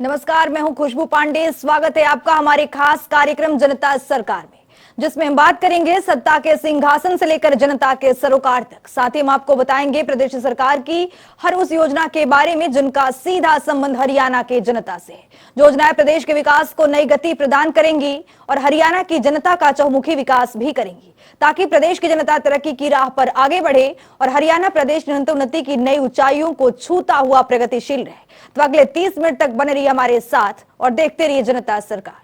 नमस्कार, मैं हूं खुशबू पांडे। स्वागत है आपका हमारे खास कार्यक्रम जनता सरकार में, जिसमें हम बात करेंगे सत्ता के सिंहासन से लेकर जनता के सरोकार तक। साथ ही हम आपको बताएंगे प्रदेश सरकार की हर उस योजना के बारे में जिनका सीधा संबंध हरियाणा के जनता से है। योजनाएं प्रदेश के विकास को नई गति प्रदान करेंगी और हरियाणा की जनता का चहुमुखी विकास भी करेंगी, ताकि प्रदेश की जनता तरक्की की राह पर आगे बढ़े और हरियाणा प्रदेश निरंतर उन्नति की नई ऊंचाइयों को छूता हुआ प्रगतिशील रहे। तो अगले 30 मिनट तक बने रहिए हमारे साथ और देखते रहिए जनता सरकार।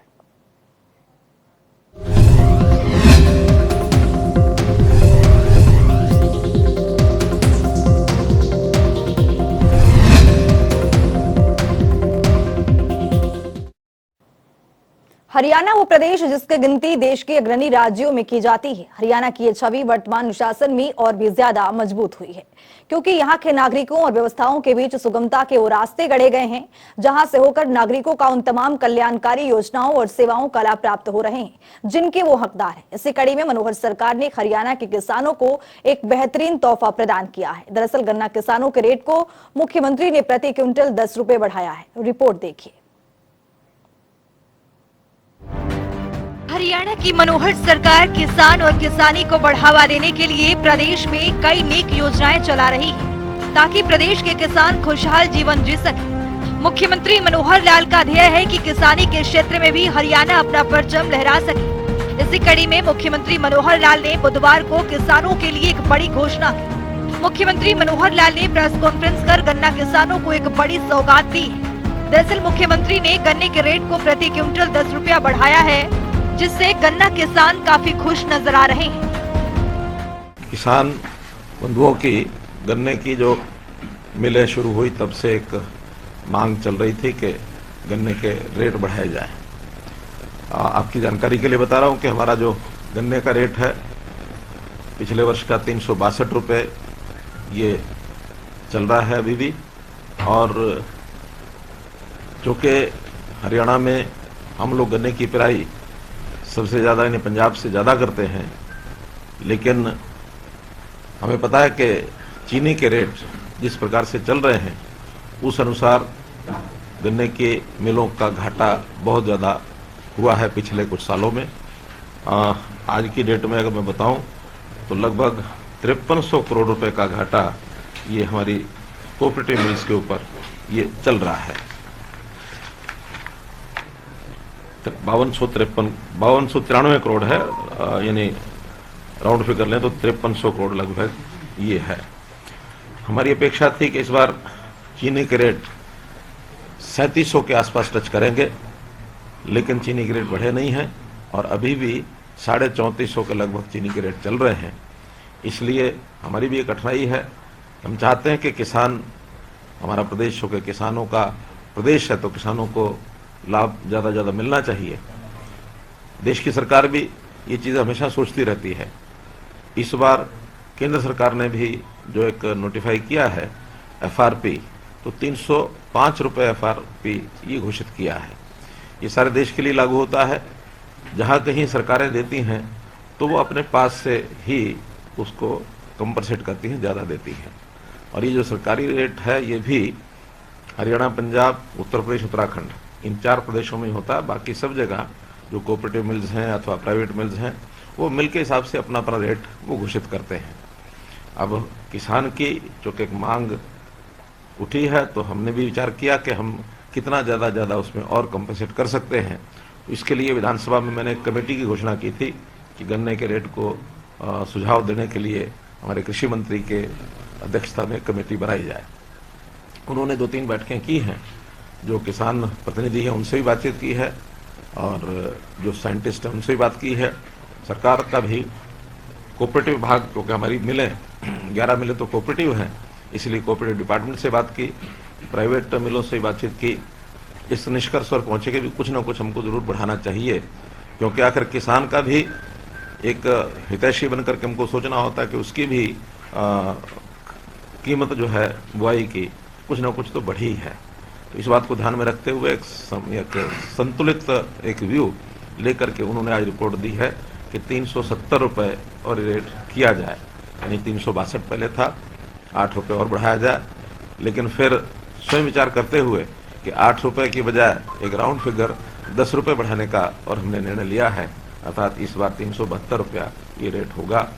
हरियाणा वो प्रदेश जिसकी गिनती देश के अग्रणी राज्यों में की जाती है। हरियाणा की ये छवि वर्तमान अनुशासन में और भी ज्यादा मजबूत हुई है, क्योंकि यहाँ के नागरिकों और व्यवस्थाओं के बीच सुगमता के वो रास्ते गढ़े गए हैं, जहां से होकर नागरिकों का उन तमाम कल्याणकारी योजनाओं और सेवाओं का लाभ प्राप्त हो रहे हैं जिनके वो हकदार हैं। इसी कड़ी में मनोहर सरकार ने हरियाणा के किसानों को एक बेहतरीन तोहफा प्रदान किया है। दरअसल गन्ना किसानों के रेट को मुख्यमंत्री ने प्रति क्विंटल 10 रुपए बढ़ाया है। रिपोर्ट देखिए। हरियाणा की मनोहर सरकार किसान और किसानी को बढ़ावा देने के लिए प्रदेश में कई नेक योजनाएं चला रही है, ताकि प्रदेश के किसान खुशहाल जीवन जी सके। मुख्यमंत्री मनोहर लाल का ध्येय है कि किसानी के क्षेत्र में भी हरियाणा अपना परचम लहरा सके। इसी कड़ी में मुख्यमंत्री मनोहर लाल ने बुधवार को किसानों के लिए एक बड़ी घोषणा की। मुख्यमंत्री मनोहर लाल ने प्रेस कॉन्फ्रेंस कर गन्ना किसानों को एक बड़ी सौगात दी है। दरअसल मुख्यमंत्री ने गन्ने के रेट को प्रति क्विंटल 10 रुपया बढ़ाया है, जिससे गन्ना किसान काफी खुश नजर आ रहे हैं। किसान बंधुओं की गन्ने की जो मिलें शुरू हुई तब से एक मांग चल रही थी कि गन्ने के रेट बढ़ाए जाएं। आपकी जानकारी के लिए बता रहा हूं कि हमारा जो गन्ने का रेट है पिछले वर्ष का 362 रुपये ये चल रहा है अभी भी। और चूँकि हरियाणा में हम लोग गन्ने की पेराई सबसे ज़्यादा यानी पंजाब से ज़्यादा करते हैं, लेकिन हमें पता है कि चीनी के रेट जिस प्रकार से चल रहे हैं उस अनुसार गन्ने के मिलों का घाटा बहुत ज़्यादा हुआ है पिछले कुछ सालों में। आज की डेट में अगर मैं बताऊं तो लगभग 5300 करोड़ रुपए का घाटा ये हमारी कोऑपरेटिव मिल्स के ऊपर ये चल रहा है। 5293 करोड़ है, यानी राउंड फिगर लें तो 5300 करोड़ लगभग ये है। हमारी अपेक्षा थी कि इस बार चीनी के रेट 3700 के आसपास टच करेंगे, लेकिन चीनी के रेट बढ़े नहीं हैं और अभी भी 3450 के लगभग चीनी के रेट चल रहे हैं। इसलिए हमारी भी एक कठिनाई है। हम चाहते हैं कि किसान, हमारा प्रदेश हो के किसानों का प्रदेश है, तो किसानों को लाभ ज़्यादा मिलना चाहिए। देश की सरकार भी ये चीज़ हमेशा सोचती रहती है। इस बार केंद्र सरकार ने भी जो एक नोटिफाई किया है एफआरपी, तो 305 रुपये एफआरपी ये घोषित किया है। ये सारे देश के लिए लागू होता है। जहाँ कहीं सरकारें देती हैं तो वो अपने पास से ही उसको कंपनसेट करती हैं, ज़्यादा देती हैं। और ये जो सरकारी रेट है ये भी हरियाणा, पंजाब, उत्तर प्रदेश, उत्तराखंड, इन 4 प्रदेशों में होता है। बाकी सब जगह जो कोऑपरेटिव मिल्स हैं अथवा प्राइवेट मिल्स हैं वो मिल के हिसाब से अपना अपना रेट वो घोषित करते हैं। अब किसान की चूँकि एक मांग उठी है तो हमने भी विचार किया कि हम कितना ज़्यादा उसमें और कंपनसेट कर सकते हैं। तो इसके लिए विधानसभा में मैंने एक कमेटी की घोषणा की थी कि गन्ने के रेट को सुझाव देने के लिए हमारे कृषि मंत्री के अध्यक्षता में कमेटी बनाई जाए। उन्होंने 2-3 बैठकें की हैं। जो किसान प्रतिनिधि हैं उनसे भी बातचीत की है और जो साइंटिस्ट हैं उनसे भी बात की है। सरकार का भी कोऑपरेटिव विभाग, क्योंकि हमारी मिलें 11 मिलें तो कोऑपरेटिव हैं, इसलिए कोऑपरेटिव डिपार्टमेंट से बात की, प्राइवेट मिलों से बातचीत की। इस निष्कर्ष पर पहुँचे कि भी कुछ ना कुछ हमको ज़रूर बढ़ाना चाहिए, क्योंकि आखिर किसान का भी एक हितैषी बन करके हमको सोचना होता है कि उसकी भी कीमत जो है बुआई की कुछ ना कुछ तो बढ़ी है। तो इस बात को ध्यान में रखते हुए एक संतुलित एक व्यू लेकर के उन्होंने आज रिपोर्ट दी है कि 370 रुपये और रेट किया जाए, यानी 362 पहले था, 8 रुपये और बढ़ाया जाए। लेकिन फिर स्वयं विचार करते हुए कि 8 रुपए की बजाय एक राउंड फिगर 10 रुपए बढ़ाने का और हमने निर्णय लिया है, अर्थात इस बार 372 रुपया ये रेट होगा,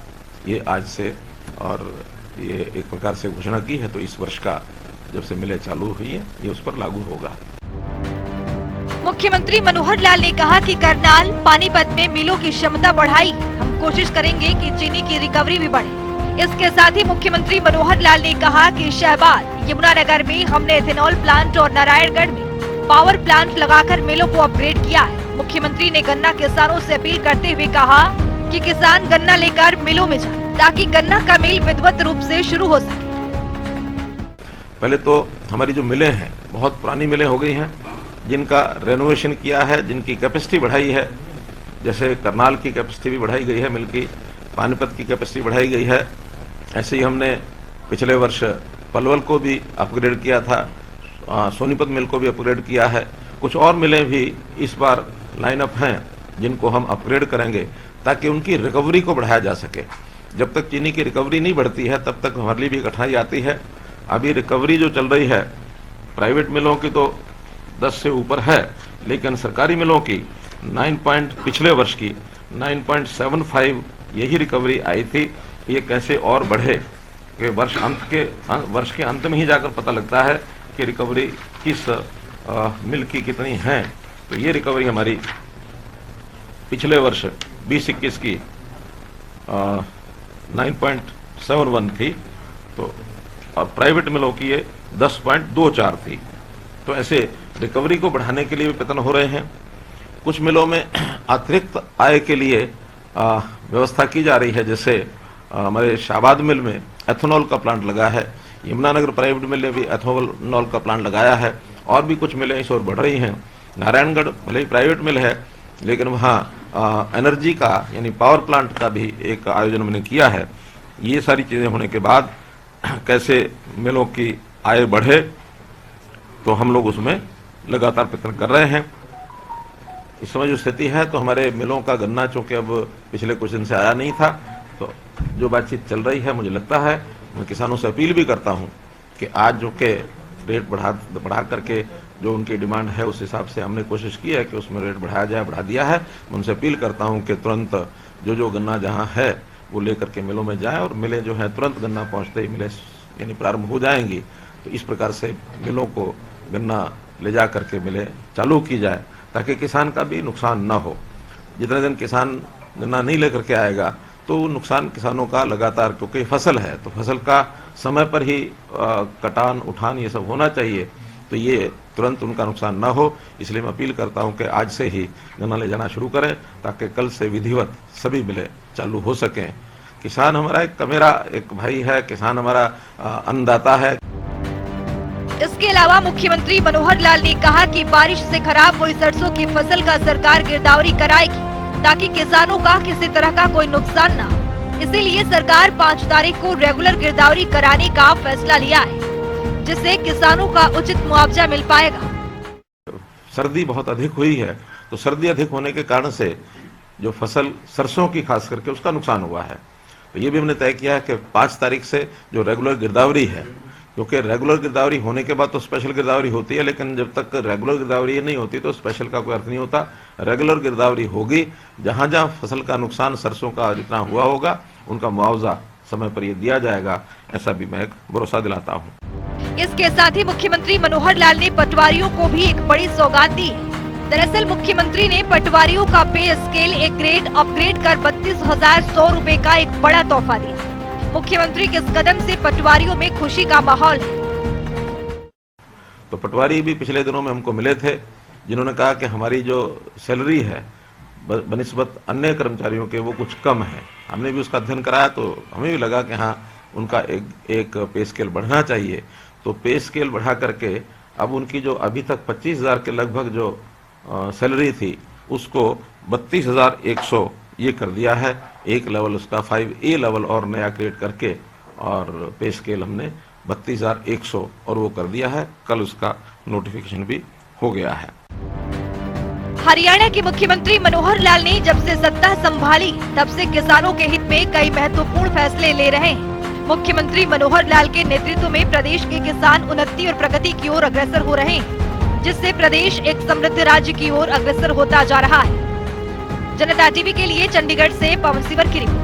ये आज से, और ये एक प्रकार से घोषणा की है, तो इस वर्ष का जब से मिलें चालू हुई है ये उस पर लागू होगा। मुख्यमंत्री मनोहर लाल ने कहा कि करनाल पानीपत में मिलों की क्षमता बढ़ाई, हम कोशिश करेंगे कि चीनी की रिकवरी भी बढ़े। इसके साथ ही मुख्यमंत्री मनोहर लाल ने कहा कि शहबाद, यमुनानगर में हमने इथेनॉल प्लांट और नारायणगढ़ में पावर प्लांट लगाकर मिलों को अपग्रेड किया है। मुख्यमंत्री ने गन्ना किसानों से अपील करते हुए कहा कि किसान गन्ना लेकर मिलों में जाए ताकि गन्ना का मिल विधिवत रूप से शुरू हो सके। पहले तो हमारी जो मिलें हैं बहुत पुरानी मिलें हो गई हैं, जिनका रेनोवेशन किया है, जिनकी कैपेसिटी बढ़ाई है, जैसे करनाल की कैपेसिटी भी बढ़ाई गई है मिल की, पानीपत की कैपेसिटी बढ़ाई गई है। ऐसे ही हमने पिछले वर्ष पलवल को भी अपग्रेड किया था, सोनीपत मिल को भी अपग्रेड किया है। कुछ और मिलें भी इस बार लाइनअप हैं जिनको हम अपग्रेड करेंगे ताकि उनकी रिकवरी को बढ़ाया जा सके। जब तक चीनी की रिकवरी नहीं बढ़ती है तब तक हमारे लिए भी कठिनाई आती है। अभी रिकवरी जो चल रही है प्राइवेट मिलों की तो 10 से ऊपर है, लेकिन सरकारी मिलों की पिछले वर्ष की 9.75 यही रिकवरी आई थी। ये कैसे और बढ़े कि वर्ष के अंत में ही जाकर पता लगता है कि रिकवरी किस मिल की कितनी है। तो ये रिकवरी हमारी पिछले वर्ष 2021 की 9.71 थी, तो प्राइवेट मिलों की ये 10.24 थी। तो ऐसे रिकवरी को बढ़ाने के लिए भी प्रयत्न हो रहे हैं। कुछ मिलों में अतिरिक्त आय के लिए व्यवस्था की जा रही है, जैसे हमारे शाहबाद मिल में एथेनॉल का प्लांट लगा है, यमुनानगर प्राइवेट मिल ने भी एथेनॉल का प्लांट लगाया है, और भी कुछ मिलें इस ओर बढ़ रही हैं। नारायणगढ़ भले ही प्राइवेट मिल है, लेकिन वहाँ एनर्जी का यानी पावर प्लांट का भी एक आयोजन मैंने किया है। ये सारी चीज़ें होने के बाद कैसे मिलों की आय बढ़े, तो हम लोग उसमें लगातार प्रयत्न कर रहे हैं। इस समय जो स्थिति है तो हमारे मिलों का गन्ना चूँकि अब पिछले कुछ दिन से आया नहीं था, तो जो बातचीत चल रही है मुझे लगता है, मैं किसानों से अपील भी करता हूं कि आज जो के रेट बढ़ा करके जो उनकी डिमांड है उस हिसाब से हमने कोशिश की है कि उसमें रेट बढ़ाया जाए, बढ़ा दिया है। मैं उनसे अपील करता हूं कि तुरंत जो गन्ना जहां है वो लेकर के मिलों में जाएं, और मिलें जो है तुरंत गन्ना पहुंचते ही मिलें यानी प्रारंभ हो जाएंगी। तो इस प्रकार से मिलों को गन्ना ले जा करके मिलें चालू की जाए ताकि किसान का भी नुकसान न हो। जितने दिन किसान गन्ना नहीं लेकर के आएगा तो नुकसान किसानों का लगातार, क्योंकि फसल है तो फसल का समय पर ही कटान उठान ये सब होना चाहिए, तो ये तुरंत उनका नुकसान ना हो। इसलिए मैं अपील करता हूं कि आज से ही गन्ना ले जाना शुरू करें ताकि कल से विधिवत सभी मिलें चालू हो सकें। किसान हमारा एक भाई है, किसान हमारा अन्नदाता है। इसके अलावा मुख्यमंत्री मनोहर लाल ने कहा कि बारिश से खराब हुई सरसों की फसल का सरकार गिरदावरी कराएगी ताकि किसानों का किसी तरह का कोई नुकसान न हो। इसीलिए सरकार 5 तारीख को रेगुलर गिरदावरी कराने का फैसला लिया है, जिससे किसानों का उचित मुआवजा मिल पाएगा। सर्दी बहुत अधिक हुई है, तो सर्दी अधिक होने के कारण से जो फसल सरसों की खास करके उसका नुकसान हुआ है। तो ये भी हमने तय किया है कि 5 तारीख से जो रेगुलर गिरदावरी है, क्योंकि रेगुलर गिरदावरी होने के बाद तो स्पेशल गिरदावरी होती है, लेकिन जब तक रेगुलर गिरदावरी नहीं होती तो स्पेशल का कोई अर्थ नहीं होता। रेगुलर गिरदावरी होगी, जहां जहां फसल का नुकसान सरसों का जितना हुआ होगा उनका मुआवजा समय पर ये दिया जाएगा, ऐसा भी मैं भरोसा दिलाता हूँ। इसके साथ ही मुख्यमंत्री मनोहर लाल ने पटवारियों को भी एक बड़ी सौगात दी है। दरअसल मुख्यमंत्री ने पटवारियों का पे स्केल एक ग्रेड अपग्रेड कर 32,100 रुपए का एक बड़ा तोहफा दिया। मुख्यमंत्री के इस कदम से पटवारियों में खुशी का माहौल है। तो पटवारी भी पिछले दिनों में हमको मिले थे, जिन्होंने कहा कि हमारी जो सैलरी है बनिस्बत अन्य कर्मचारियों के वो कुछ कम है। हमने भी उसका अध्ययन कराया तो हमें भी लगा कि हाँ उनका एक पे स्केल बढ़ना चाहिए। तो पे स्केल बढ़ा करके अब उनकी जो अभी तक 25,000 के लगभग जो सैलरी थी उसको 32,100 ये कर दिया है। एक लेवल उसका 5A लेवल और नया क्रिएट करके और पे स्केल हमने 32,100 और वो कर दिया है। कल उसका नोटिफिकेशन भी हो गया है। हरियाणा के मुख्यमंत्री मनोहर लाल ने जब से सत्ता संभाली तब से किसानों के हित में कई महत्वपूर्ण फैसले ले रहे हैं। मुख्यमंत्री मनोहर लाल के नेतृत्व में प्रदेश के किसान उन्नति और प्रगति की ओर अग्रसर हो रहे हैं। जिससे प्रदेश एक समृद्ध राज्य की ओर अग्रसर होता जा रहा है। जनता टीवी के लिए चंडीगढ़ से पवन सिवर की रिपोर्ट।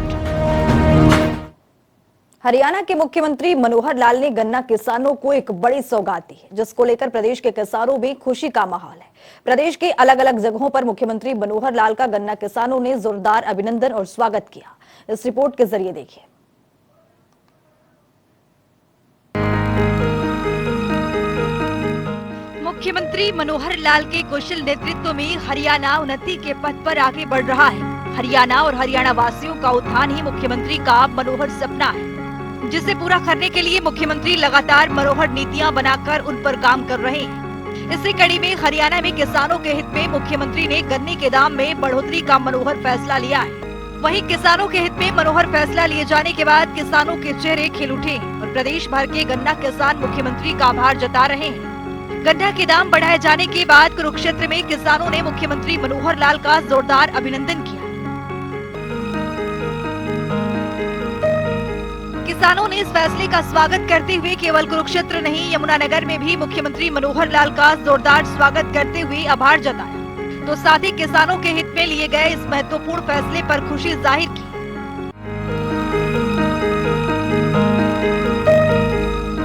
हरियाणा के मुख्यमंत्री मनोहर लाल ने गन्ना किसानों को एक बड़ी सौगात दी है, जिसको लेकर प्रदेश के किसानों में खुशी का माहौल है। प्रदेश के अलग अलग जगहों पर मुख्यमंत्री मनोहर लाल का गन्ना किसानों ने जोरदार अभिनंदन और स्वागत किया। इस रिपोर्ट के जरिए देखिए। मुख्यमंत्री मनोहर लाल के कुशल नेतृत्व में हरियाणा उन्नति के पथ पर आगे बढ़ रहा है। हरियाणा और हरियाणा वासियों का उत्थान ही मुख्यमंत्री का मनोहर सपना है, जिसे पूरा करने के लिए मुख्यमंत्री लगातार मनोहर नीतियां बनाकर उन पर काम कर रहे हैं। इसी कड़ी में हरियाणा में किसानों के हित में मुख्यमंत्री ने गन्ने के दाम में बढ़ोतरी का मनोहर फैसला लिया है। वहीं किसानों के हित में मनोहर फैसला लिए जाने के बाद किसानों के चेहरे खिल उठे और प्रदेश भर के गन्ना किसान मुख्यमंत्री का आभार जता रहे हैं। गन्ना के दाम बढ़ाए जाने के बाद कुरुक्षेत्र में किसानों ने मुख्यमंत्री मनोहर लाल का जोरदार अभिनंदन किया। किसानों ने इस फैसले का स्वागत करते हुए केवल कुरुक्षेत्र नहीं, यमुनानगर में भी मुख्यमंत्री मनोहर लाल का जोरदार स्वागत करते हुए आभार जताया, तो साथ ही किसानों के हित में लिए गए इस महत्वपूर्ण फैसले पर खुशी जाहिर की।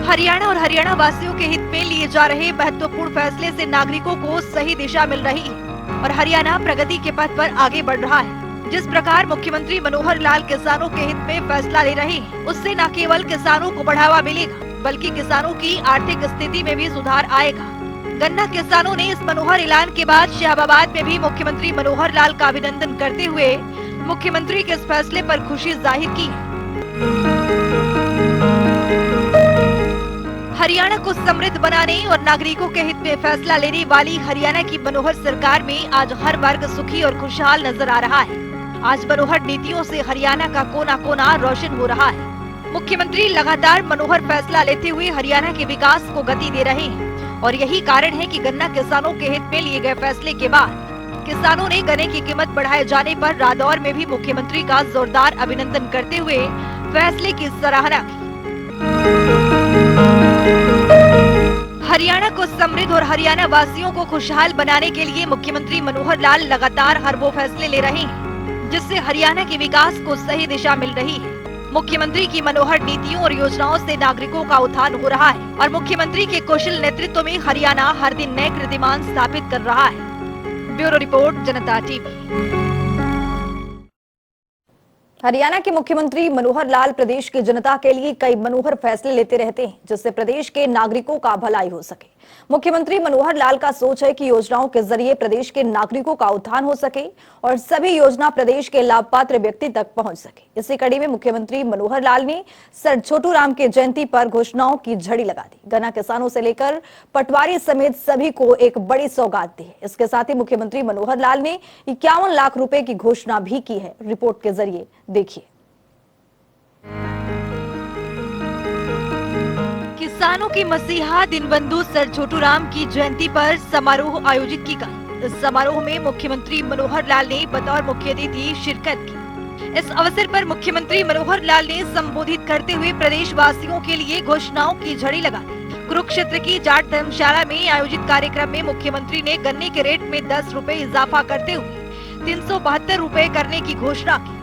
हरियाणा और हरियाणा वासियों के हित में लिए जा रहे महत्वपूर्ण फैसले से नागरिकों को सही दिशा मिल रही है और हरियाणा प्रगति के पथ पर आगे बढ़ रहा है। जिस प्रकार मुख्यमंत्री मनोहर लाल किसानों के हित में फैसला ले रहे हैं, उससे न केवल किसानों को बढ़ावा मिलेगा, बल्कि किसानों की आर्थिक स्थिति में भी सुधार आएगा। गन्ना किसानों ने इस मनोहर ऐलान के बाद शहाबाद में भी मुख्यमंत्री मनोहर लाल का अभिनंदन करते हुए मुख्यमंत्री के इस फैसले पर खुशी जाहिर की। हरियाणा को समृद्ध बनाने और नागरिकों के हित में फैसला लेने वाली हरियाणा की मनोहर सरकार में आज हर वर्ग सुखी और खुशहाल नजर आ रहा है। आज मनोहर नीतियों से हरियाणा का कोना कोना रोशन हो रहा है। मुख्यमंत्री लगातार मनोहर फैसला लेते हुए हरियाणा के विकास को गति दे रहे हैं और यही कारण है कि गन्ना किसानों के हित में लिए गए फैसले के बाद किसानों ने गन्ने की कीमत बढ़ाए जाने पर रादौर में भी मुख्यमंत्री का जोरदार अभिनंदन करते हुए फैसले की सराहना की। हरियाणा को समृद्ध और हरियाणा वासियों को खुशहाल बनाने के लिए मुख्यमंत्री मनोहर लाल लगातार हर वो फैसले ले रहे हैं जिससे हरियाणा के विकास को सही दिशा मिल रही है। मुख्यमंत्री की मनोहर नीतियों और योजनाओं से नागरिकों का उत्थान हो रहा है और मुख्यमंत्री के कुशल नेतृत्व में हरियाणा हर दिन नए कीर्तिमान स्थापित कर रहा है। ब्यूरो रिपोर्ट, जनता टीवी। हरियाणा के मुख्यमंत्री मनोहर लाल प्रदेश की जनता के लिए कई मनोहर फैसले लेते रहते हैं, जिससे प्रदेश के नागरिकों का भलाई हो सके। मुख्यमंत्री मनोहर लाल का सोच है कि योजनाओं के जरिए प्रदेश के नागरिकों का उत्थान हो सके और सभी योजना प्रदेश के लाभ पात्र व्यक्ति तक पहुंच सके। इसी कड़ी में मुख्यमंत्री मनोहर लाल ने सर छोटू राम की जयंती पर घोषणाओं की झड़ी लगा दी। गन्ना किसानों से लेकर पटवारी समेत सभी को एक बड़ी सौगात दी है। इसके साथ ही मुख्यमंत्री मनोहर लाल ने 51 लाख रुपए की घोषणा भी की है। रिपोर्ट के जरिए देखिए। किसानों के मसीहा दीनबंधु सर छोटू राम की जयंती पर समारोह आयोजित की गई। इस समारोह में मुख्यमंत्री मनोहर लाल ने बतौर मुख्य अतिथि शिरकत की। इस अवसर पर मुख्यमंत्री मनोहर लाल ने संबोधित करते हुए प्रदेश वासियों के लिए घोषणाओं की झड़ी लगा दी। कुरुक्षेत्र की जाट धर्मशाला में आयोजित कार्यक्रम में मुख्यमंत्री ने गन्ने के रेट में 10 रुपए इजाफा करते हुए 372 रुपए करने की घोषणा की।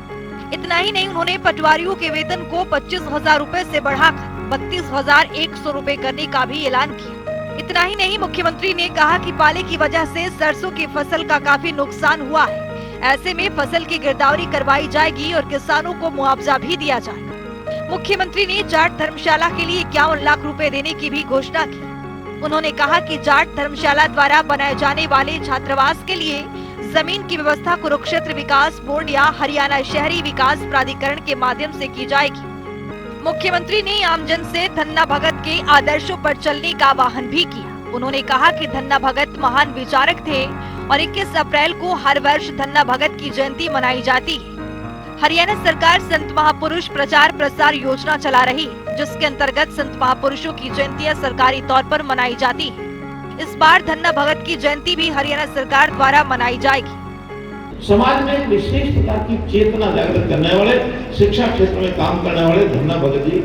इतना ही नहीं, उन्होंने पटवारियों के वेतन को 25,000 रुपए से बढ़ाकर 32,100 रुपए करने का भी ऐलान किया। इतना ही नहीं, मुख्यमंत्री ने कहा कि पाले की वजह से सरसों की फसल का काफी नुकसान हुआ है। ऐसे में फसल की गिरदावरी करवाई जाएगी और किसानों को मुआवजा भी दिया जाएगा। मुख्यमंत्री ने जाट धर्मशाला के लिए 51 लाख रुपए देने की भी घोषणा की। उन्होंने कहा कि जाट धर्मशाला द्वारा बनाए जाने वाले छात्रावास के लिए जमीन की व्यवस्था कुरुक्षेत्र विकास बोर्ड या हरियाणा शहरी विकास प्राधिकरण के माध्यम से की जाएगी। मुख्यमंत्री ने आमजन से धन्ना भगत के आदर्शों पर चलने का आह्वान भी किया। उन्होंने कहा कि धन्ना भगत महान विचारक थे और 21 अप्रैल को हर वर्ष धन्ना भगत की जयंती मनाई जाती है। हरियाणा सरकार संत महापुरुष प्रचार प्रसार योजना चला रही है, जिसके अंतर्गत संत महापुरुषों की जयंतियां सरकारी तौर पर मनाई जाती है। इस बार धन्ना भगत की जयंती भी हरियाणा सरकार द्वारा मनाई जाएगी। समाज में एक विशेष प्रकार की चेतना जागृत करने वाले, शिक्षा क्षेत्र में काम करने वाले धन्ना भगत जी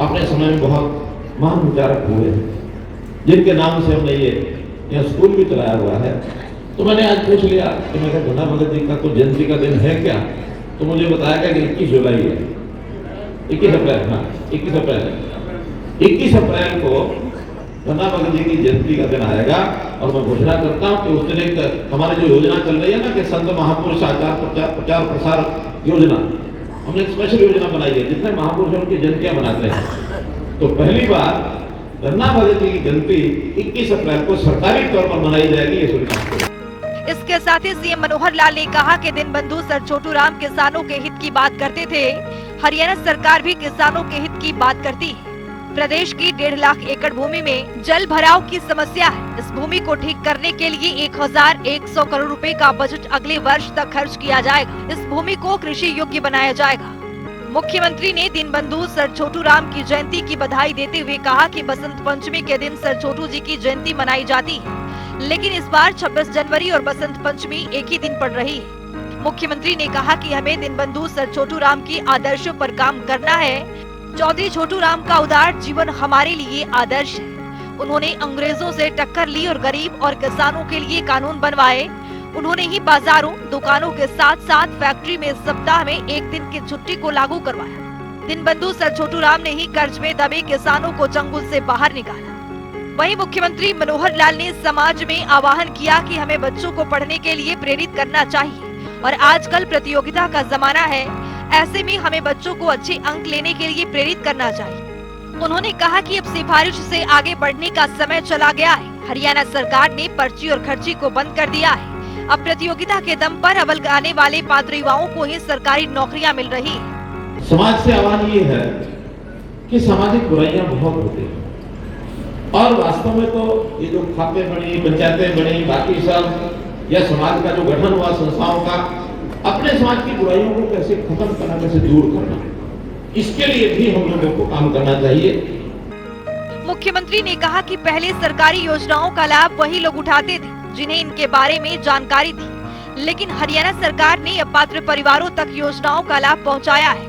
अपने समय में बहुत महान विचारक हुए, जिनके नाम से हमने ये या स्कूल भी चलाया हुआ है। तो मैंने आज पूछ लिया कि मैं क्या धन्ना भगत जी का कोई जयंती का दिन है क्या, तो मुझे बताया गया कि 21 जुलाई है, 21 अप्रैल, हाँ 21 अप्रैल 21 अप्रैल को धन्ना भगत जी की जयंती का दिन आएगा। और मैं घोषणा करता हूँ कि उस दिन एक हमारी जो योजना चल रही है ना कि संत महापुरुष आचार प्रचार प्रसार योजना, हमने एक स्पेशल योजना बनाई है जिसमें महापुरुषों की जयंतियां मनाते हैं। तो पहली बार धन्ना भगत जी की जयंती 21 अप्रैल को सरकारी तौर पर मनाई जाएगी, ये सुनिश्चित। इसके साथ ही सीएम मनोहर लाल ने कहा कि दीनबंधु सर छोटू राम किसानों के हित की बात करते थे। हरियाणा सरकार भी किसानों के हित की बात करती है। प्रदेश की 1.5 लाख एकड़ भूमि में जल भराव की समस्या है। इस भूमि को ठीक करने के लिए 1100 करोड़ रुपए का बजट अगले वर्ष तक खर्च किया जाएगा। इस भूमि को कृषि योग्य बनाया जाएगा। मुख्यमंत्री ने दीनबंधु सर छोटू राम की जयंती की बधाई देते हुए कहा कि बसंत पंचमी के दिन सर छोटू जी की जयंती मनाई जाती है, लेकिन इस बार 26 जनवरी और बसंत पंचमी एक ही दिन पड़ रही है। मुख्यमंत्री ने कहा कि हमें दीनबंधु सर छोटू राम की आदर्शों पर काम करना है। चौधरी छोटू राम का उदार जीवन हमारे लिए आदर्श है। उन्होंने अंग्रेजों से टक्कर ली और गरीब और किसानों के लिए कानून बनवाए। उन्होंने ही बाजारों, दुकानों के साथ साथ फैक्ट्री में सप्ताह में एक दिन की छुट्टी को लागू करवाया। दीनबंधु सर छोटू राम ने ही कर्ज में दबे किसानों को चंगुल से बाहर निकाला। वहीं मुख्यमंत्री मनोहर लाल ने समाज में आह्वान किया कि हमें बच्चों को पढ़ने के लिए प्रेरित करना चाहिए और आजकल प्रतियोगिता का जमाना है, ऐसे में हमें बच्चों को अच्छे अंक लेने के लिए प्रेरित करना चाहिए। उन्होंने कहा कि अब सिफारिश से आगे बढ़ने का समय चला गया है। हरियाणा सरकार ने पर्ची और खर्ची को बंद कर दिया है। अब प्रतियोगिता के दम पर अव्वल आने वाले पात्र युवाओं को ही सरकारी नौकरियां मिल रही है। समाज से आह्वान ये है कि सामाजिक बुराइयां बहुत होती हैं और वास्तव में तो ये जो खाते बनी, पंचायतें बनी, बाकी सब या समाज का जो गठन हुआ संस्थाओं का, अपने समाज की बुराइयों को कैसे खत्म करना, कैसे दूर करना, इसके लिए भी हम लोगों को काम करना चाहिए। मुख्यमंत्री ने कहा कि पहले सरकारी योजनाओं का लाभ वही लोग उठाते थे जिन्हें इनके बारे में जानकारी थी, लेकिन हरियाणा सरकार ने अपात्र परिवारों तक योजनाओं का लाभ पहुंचाया है।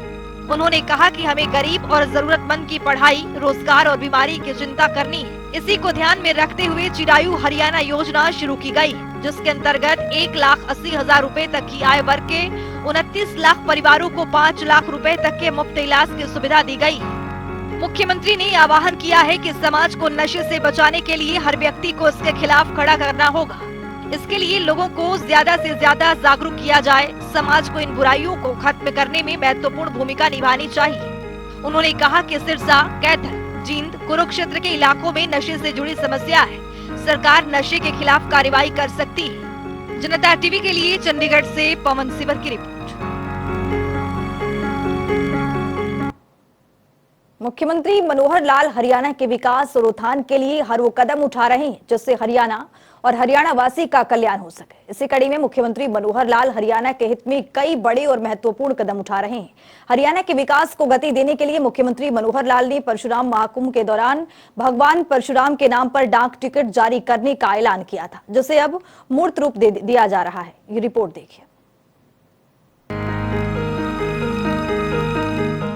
उन्होंने कहा कि हमें गरीब और जरूरतमंद की पढ़ाई, रोजगार और बीमारी की चिंता करनी है। इसी को ध्यान में रखते हुए चिरायु हरियाणा योजना शुरू की गई, जिसके अंतर्गत 1,80,000 रुपए तक की आय वर्ग के 29 लाख परिवारों को 5 लाख रुपए तक के मुफ्त इलाज की सुविधा दी गई। मुख्यमंत्री ने आह्वान किया है कि समाज को नशे से बचाने के लिए हर व्यक्ति को इसके खिलाफ खड़ा करना होगा। इसके लिए लोगों को ज्यादा से ज्यादा जागरूक किया जाए। समाज को इन बुराइयों को खत्म करने में महत्वपूर्ण भूमिका निभानी चाहिए। उन्होंने कहा कि सिरसा, कैथल, जींद, कुरुक्षेत्र के इलाकों में नशे से जुड़ी समस्या है। सरकार नशे के खिलाफ कार्रवाई कर सकती है। जनता टीवी के लिए चंडीगढ़ से पवन सिवर की रिपोर्ट। मुख्यमंत्री मनोहर लाल हरियाणा के विकास और उत्थान के लिए हर वो कदम उठा रहे हैं जिससे हरियाणा और हरियाणा वासी का कल्याण हो सके। इसी कड़ी में मुख्यमंत्री मनोहर लाल हरियाणा के हित में कई बड़े और महत्वपूर्ण कदम उठा रहे हैं। हरियाणा के विकास को गति देने के लिए मुख्यमंत्री मनोहर लाल ने परशुराम महाकुंभ के दौरान भगवान परशुराम के नाम पर डाक टिकट जारी करने का ऐलान किया था, जिसे अब मूर्त रूप दे दिया जा रहा है। ये रिपोर्ट देखिए।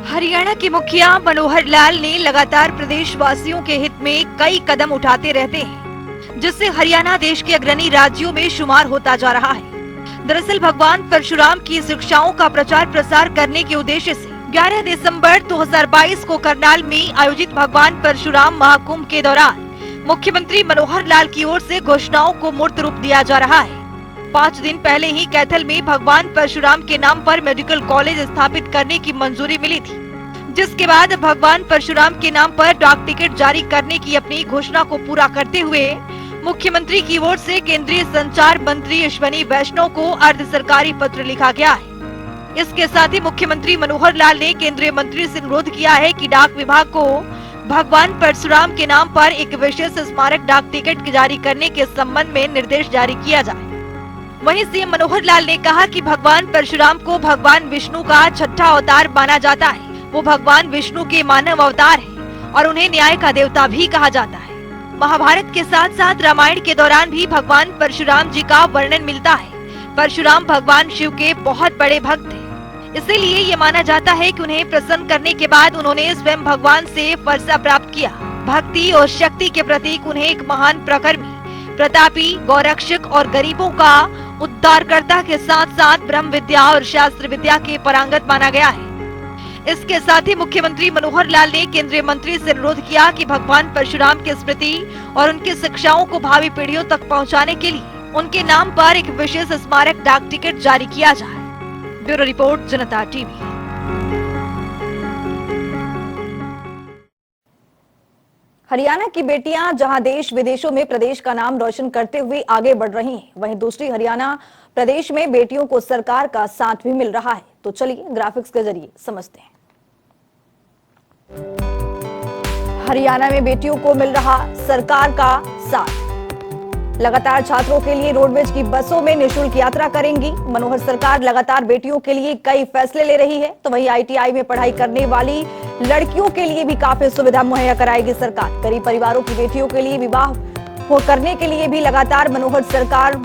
हरियाणा के मुखिया मनोहर लाल ने लगातार प्रदेश वासियों के हित में कई कदम उठाते रहते हैं, जिससे हरियाणा देश के अग्रणी राज्यों में शुमार होता जा रहा है। दरअसल भगवान परशुराम की शिक्षाओं का प्रचार प्रसार करने के उद्देश्य से 11 दिसंबर 2022 को करनाल में आयोजित भगवान परशुराम महाकुंभ के दौरान मुख्यमंत्री मनोहर लाल की ओर से घोषणाओं को मूर्त रूप दिया जा रहा है। 5 दिन पहले ही कैथल में भगवान परशुराम के नाम पर मेडिकल कॉलेज स्थापित करने की मंजूरी मिली थी, जिसके बाद भगवान परशुराम के नाम पर डाक टिकट जारी करने की अपनी घोषणा को पूरा करते हुए मुख्यमंत्री की ओर से केंद्रीय संचार मंत्री अश्विनी वैष्णव को अर्ध सरकारी पत्र लिखा गया है। इसके साथ ही मुख्यमंत्री मनोहर लाल ने केंद्रीय मंत्री से अनुरोध किया है कि डाक विभाग को भगवान परशुराम के नाम पर एक विशेष स्मारक डाक टिकट जारी करने के संबंध में निर्देश जारी किया जाए। वहीं सीएम मनोहर लाल ने कहा कि भगवान परशुराम को भगवान विष्णु का छठा अवतार माना जाता है। वो भगवान विष्णु के मानव अवतार हैं और उन्हें न्याय का देवता भी कहा जाता है। महाभारत के साथ साथ रामायण के दौरान भी भगवान परशुराम जी का वर्णन मिलता है। परशुराम भगवान शिव के बहुत बड़े भक्त हैं, इसीलिए ये माना जाता है कि उन्हें प्रसन्न करने के बाद उन्होंने स्वयं भगवान से वर्षा प्राप्त किया। भक्ति और शक्ति के प्रतीक उन्हें एक महान प्रकर्मी प्रतापी, गौरक्षक और गरीबों का उद्धारकर्ता के साथ साथ ब्रह्म विद्या और शास्त्र विद्या के पारंगत माना गया है। इसके साथ ही मुख्यमंत्री मनोहर लाल ने केंद्रीय मंत्री से अनुरोध किया कि भगवान परशुराम की स्मृति और उनकी शिक्षाओं को भावी पीढ़ियों तक पहुंचाने के लिए उनके नाम पर एक विशेष स्मारक डाक टिकट जारी किया जाए। ब्यूरो रिपोर्ट, जनता टीवी। हरियाणा की बेटियां जहां देश विदेशों में प्रदेश का नाम रोशन करते हुए आगे बढ़ रही हैं, वहीं दूसरी हरियाणा प्रदेश में बेटियों को सरकार का साथ भी मिल रहा है। तो चलिए ग्राफिक्स के जरिए समझते हैं। हरियाणा में बेटियों को मिल रहा सरकार का साथ। लगातार छात्रों के लिए रोडवेज की बसों में निःशुल्क यात्रा करेंगी मनोहर सरकार। लगातार बेटियों के लिए कई फैसले ले रही है। तो वहीं ITI में पढ़ाई करने वाली लड़कियों के लिए भी काफी सुविधा मुहैया कराएगी सरकार। गरीब परिवारों की बेटियों के लिए विवाह करने के लिए भी लगातार मनोहर सरकार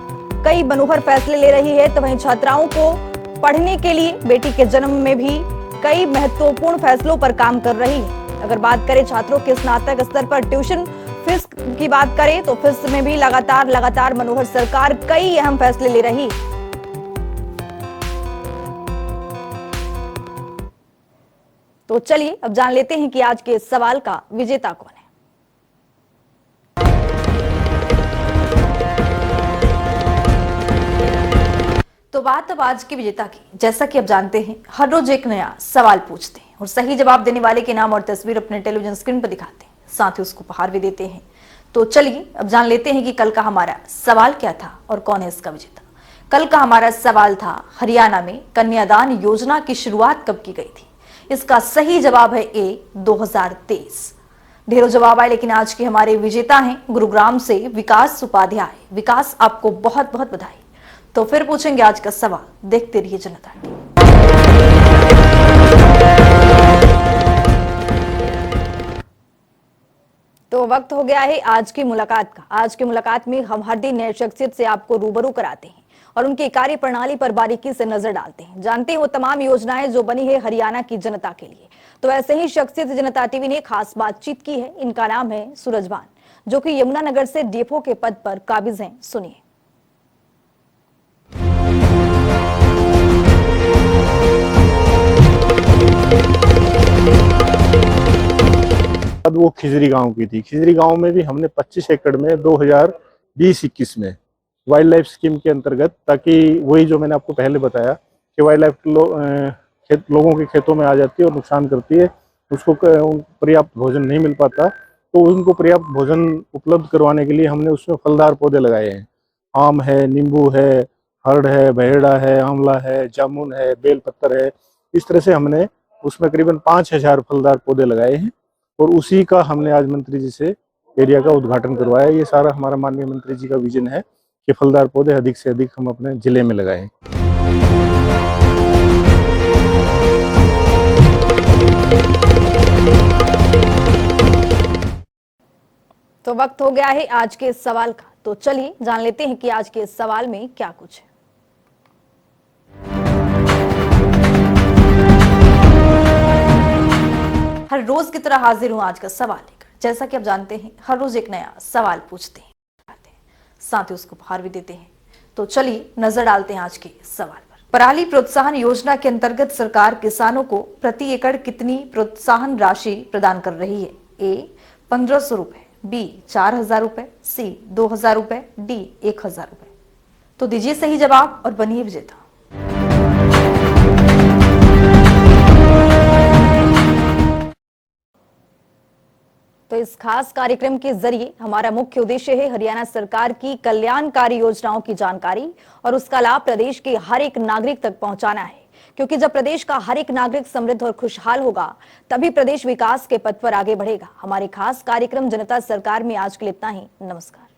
कई मनोहर फैसले ले रही है। तो वहीं छात्राओं को पढ़ने के लिए बेटी के जन्म में भी कई महत्वपूर्ण फैसलों पर काम कर रही है। अगर बात करें छात्रों के स्नातक स्तर पर ट्यूशन फीस की बात करें तो फीस में भी लगातार मनोहर सरकार कई अहम फैसले ले रही है। तो चलिए अब जान लेते हैं कि आज के सवाल का विजेता कौन है। तो बात अब आज के विजेता की। जैसा कि आप जानते हैं, हर रोज एक नया सवाल पूछते हैं और सही जवाब देने वाले के नाम और तस्वीर अपने टेलीविजन स्क्रीन पर दिखाते हैं, साथ ही उसको उपहार भी देते हैं। तो चलिए अब जान लेते हैं कि कल का हमारा सवाल क्या था और कौन है इसका विजेता। कल का हमारा सवाल था, हरियाणा में कन्यादान योजना की शुरुआत कब की गई थी? इसका सही जवाब है A, 2023। ढेरों जवाब आए, लेकिन आज के हमारे विजेता हैं गुरुग्राम से विकास उपाध्याय। विकास, आपको बहुत बहुत बधाई। तो फिर पूछेंगे आज का सवाल, देखते रहिए जनता टीवी। तो वक्त हो गया है आज की मुलाकात का। आज की मुलाकात में हम हर दिन नए शख्सियत से आपको रूबरू कराते हैं और उनकी कार्य प्रणाली पर बारीकी से नजर डालते हैं, जानते हैं वो तमाम योजनाएं जो बनी है हरियाणा की जनता के लिए। तो ऐसे ही शख्सियत जनता टीवी ने खास बातचीत की है। इनका नाम है सूरजभान, जो कि यमुनानगर से डीएफओ के पद पर काबिज हैं। सुनिए। वो खिजरी गांव की थी। खिजरी गांव में भी हमने 25 एकड़ में 2020-21 में वाइल्ड लाइफ स्कीम के अंतर्गत, ताकि वही जो मैंने आपको पहले बताया कि वाइल्ड लाइफ लोगों के खेतों में आ जाती है और नुकसान करती है, उसको पर्याप्त भोजन नहीं मिल पाता, तो उनको पर्याप्त भोजन उपलब्ध करवाने के लिए हमने उसमें फलदार पौधे लगाए हैं। आम है, नींबू है, हर्ड है, बहेड़ा है, आंवला है, जामुन है, बेलपत्तर है। इस तरह से हमने उसमें करीबन 5000 फलदार पौधे लगाए हैं और उसी का हमने आज मंत्री जी से एरिया का उद्घाटन करवाया। ये सारा हमारा माननीय मंत्री जी का विजन है कि फलदार पौधे अधिक से अधिक हम अपने जिले में लगाएं। तो वक्त हो गया है आज के सवाल का। तो चलिए जान लेते हैं कि आज के सवाल में क्या कुछ है। हर रोज की तरह हाजिर हूं आज का सवाल लेकर। जैसा कि आप जानते हैं, हर रोज एक नया सवाल पूछते हैं, साथ ही उसको उपहार भी देते हैं। तो चलिए नजर डालते हैं आज के सवाल पर। पराली प्रोत्साहन योजना के अंतर्गत सरकार किसानों को प्रति एकड़ कितनी प्रोत्साहन राशि प्रदान कर रही है? A, 1500 रुपए, B, 4000 रुपए, C, 2000 रुपए, D, 1000 रुपए। तो दीजिए सही जवाब और बनिए विजेता। तो इस खास कार्यक्रम के जरिए हमारा मुख्य उद्देश्य है हरियाणा सरकार की कल्याणकारी योजनाओं की जानकारी और उसका लाभ प्रदेश के हर एक नागरिक तक पहुंचाना है, क्योंकि जब प्रदेश का हर एक नागरिक समृद्ध और खुशहाल होगा तभी प्रदेश विकास के पथ पर आगे बढ़ेगा। हमारे खास कार्यक्रम जनता सरकार में आज के लिए इतना ही। नमस्कार।